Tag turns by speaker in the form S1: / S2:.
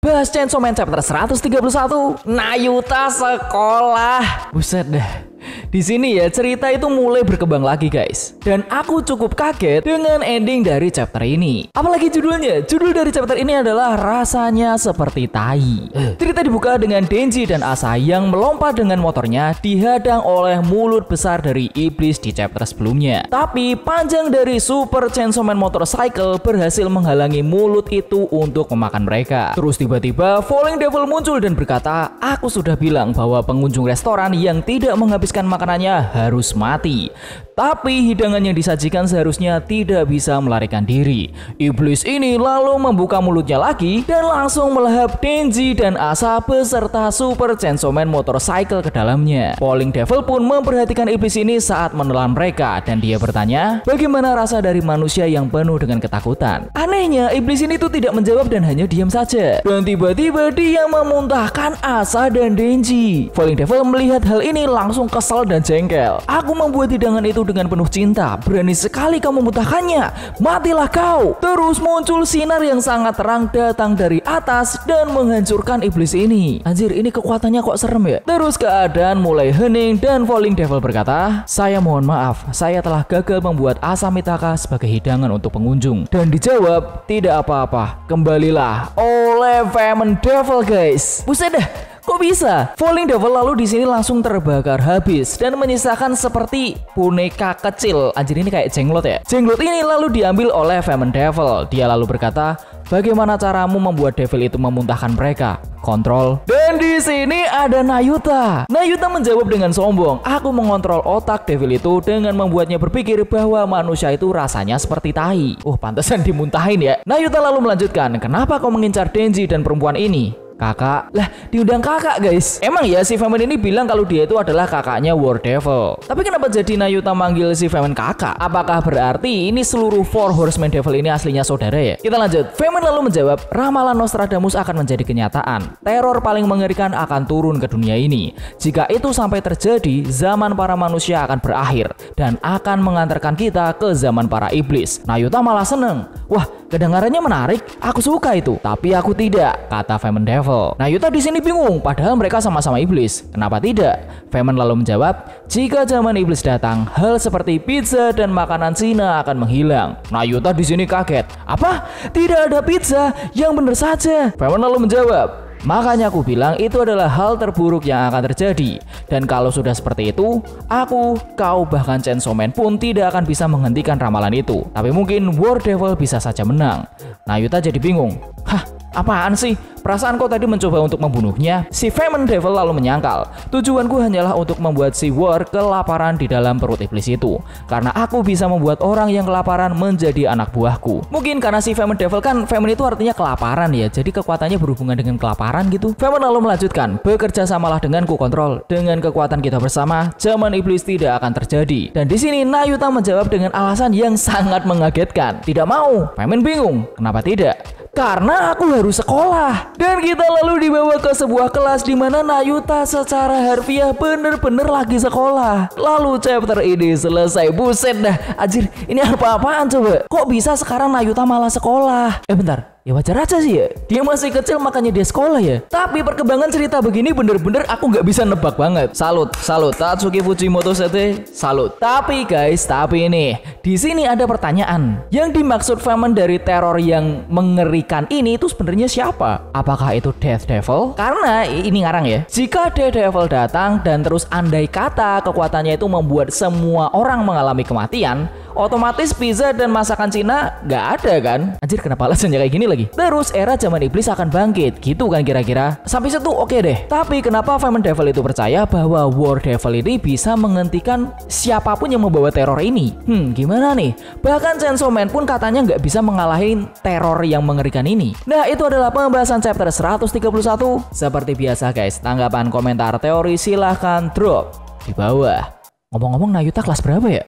S1: Bahas Chainsaw Man chapter 131, Nayuta sekolah. Buset dah. Di sini ya cerita itu mulai berkembang lagi guys. Dan aku cukup kaget dengan ending dari chapter ini. Apalagi judulnya. Judul dari chapter ini adalah Rasanya Seperti Tai. Cerita dibuka dengan Denji dan Asa yang melompat dengan motornya dihadang oleh mulut besar dari iblis di chapter sebelumnya. Tapi panjang dari Super Chainsaw Man Motorcycle berhasil menghalangi mulut itu untuk memakan mereka. Terus tiba-tiba Falling Devil muncul dan berkata, "Aku sudah bilang bahwa pengunjung restoran yang tidak menghabiskan makanannya harus mati. Tapi hidangan yang disajikan seharusnya tidak bisa melarikan diri." Iblis ini lalu membuka mulutnya lagi dan langsung melahap Denji dan Asa beserta Super Chainsaw Man Motorcycle ke dalamnya. Falling Devil pun memperhatikan iblis ini saat menelan mereka dan dia bertanya, bagaimana rasa dari manusia yang penuh dengan ketakutan. Anehnya iblis ini tuh tidak menjawab dan hanya diam saja. Dan tiba-tiba dia memuntahkan Asa dan Denji. Falling Devil melihat hal ini langsung kesal dan jengkel. "Aku membuat hidangan itu dengan penuh cinta. Berani sekali kau memuntahkannya. Matilah kau." Terus muncul sinar yang sangat terang datang dari atas dan menghancurkan iblis ini. Anjir, ini kekuatannya kok serem ya. Terus keadaan mulai hening dan Falling Devil berkata, "Saya mohon maaf, saya telah gagal membuat Asa Mitaka sebagai hidangan untuk pengunjung." Dan dijawab, "Tidak apa-apa, kembalilah," oleh Famine Devil guys. Buset dah. Kok bisa? Falling Devil lalu di sini langsung terbakar habis dan menyisakan seperti boneka kecil. Anjir, ini kayak jenglot ya. Jenglot ini lalu diambil oleh Famine Devil. Dia lalu berkata, "Bagaimana caramu membuat Devil itu memuntahkan mereka?" "Kontrol." Dan di sini ada Nayuta. Nayuta menjawab dengan sombong, "Aku mengontrol otak Devil itu dengan membuatnya berpikir bahwa manusia itu rasanya seperti tai." Pantesan dimuntahin ya. Nayuta lalu melanjutkan, "Kenapa kau mengincar Denji dan perempuan ini?" "Kakak." Lah, diundang kakak guys. Emang ya si Famine ini bilang kalau dia itu adalah kakaknya War Devil. Tapi kenapa jadi Nayuta manggil si Famine kakak? Apakah berarti ini seluruh Four Horsemen Devil ini aslinya saudara ya? Kita lanjut. Famine lalu menjawab, "Ramalan Nostradamus akan menjadi kenyataan. Teror paling mengerikan akan turun ke dunia ini. Jika itu sampai terjadi, zaman para manusia akan berakhir dan akan mengantarkan kita ke zaman para iblis." Nayuta malah seneng. "Wah, kedengarannya menarik. Aku suka itu." "Tapi aku tidak," kata Famine Devil. Nayuta di sini bingung, padahal mereka sama-sama iblis. Kenapa tidak? Famine lalu menjawab, "Jika zaman iblis datang, hal seperti pizza dan makanan Cina akan menghilang." Nayuta di sini kaget. "Apa? Tidak ada pizza? Yang benar saja." Famine lalu menjawab, "Makanya aku bilang itu adalah hal terburuk yang akan terjadi. Dan kalau sudah seperti itu, aku, kau, bahkan Chainsaw Man pun tidak akan bisa menghentikan ramalan itu. Tapi mungkin War Devil bisa saja menang." Nayuta jadi bingung. "Hah? Apaan sih? Perasaan kau tadi mencoba untuk membunuhnya?" Si Famine Devil lalu menyangkal, "Tujuanku hanyalah untuk membuat si War kelaparan di dalam perut iblis itu. Karena aku bisa membuat orang yang kelaparan menjadi anak buahku." Mungkin karena si Famine Devil kan, Famine itu artinya kelaparan ya. Jadi kekuatannya berhubungan dengan kelaparan gitu. Famine lalu melanjutkan, "Bekerja samalah denganku, Kontrol. Dengan kekuatan kita bersama, zaman iblis tidak akan terjadi." Dan di sini Nayuta menjawab dengan alasan yang sangat mengagetkan. "Tidak mau." Famine bingung. Kenapa tidak? "Karena aku harus sekolah." Dan kita lalu dibawa ke sebuah kelas di mana Nayuta secara harfiah bener-bener lagi sekolah. Lalu chapter ini selesai. Buset dah, anjir, ini apa-apaan coba? Kok bisa sekarang Nayuta malah sekolah? Bentar. Ya wajar aja sih ya, dia masih kecil makanya dia sekolah ya. Tapi perkembangan cerita begini bener-bener aku nggak bisa nebak banget. Salut Tatsuki Fujimoto Sete, salut. Tapi guys, ini di sini ada pertanyaan. Yang dimaksud Famine dari teror yang mengerikan ini itu sebenarnya siapa? Apakah itu Death Devil? Karena ini ngarang ya. Jika Death Devil datang dan terus andai kata kekuatannya itu membuat semua orang mengalami kematian, otomatis pizza dan masakan Cina nggak ada kan? Anjir, kenapa alasannya kayak gini lagi? Terus era zaman iblis akan bangkit, gitu kan kira-kira? Sampai situ oke deh. Tapi kenapa Famine Devil itu percaya bahwa War Devil ini bisa menghentikan siapapun yang membawa teror ini? Gimana nih? Bahkan Chainsaw Man pun katanya nggak bisa mengalahin teror yang mengerikan ini. Nah, itu adalah pembahasan chapter 131. Seperti biasa guys, tanggapan, komentar, teori silahkan drop di bawah. Ngomong-ngomong, Nayuta kelas berapa ya?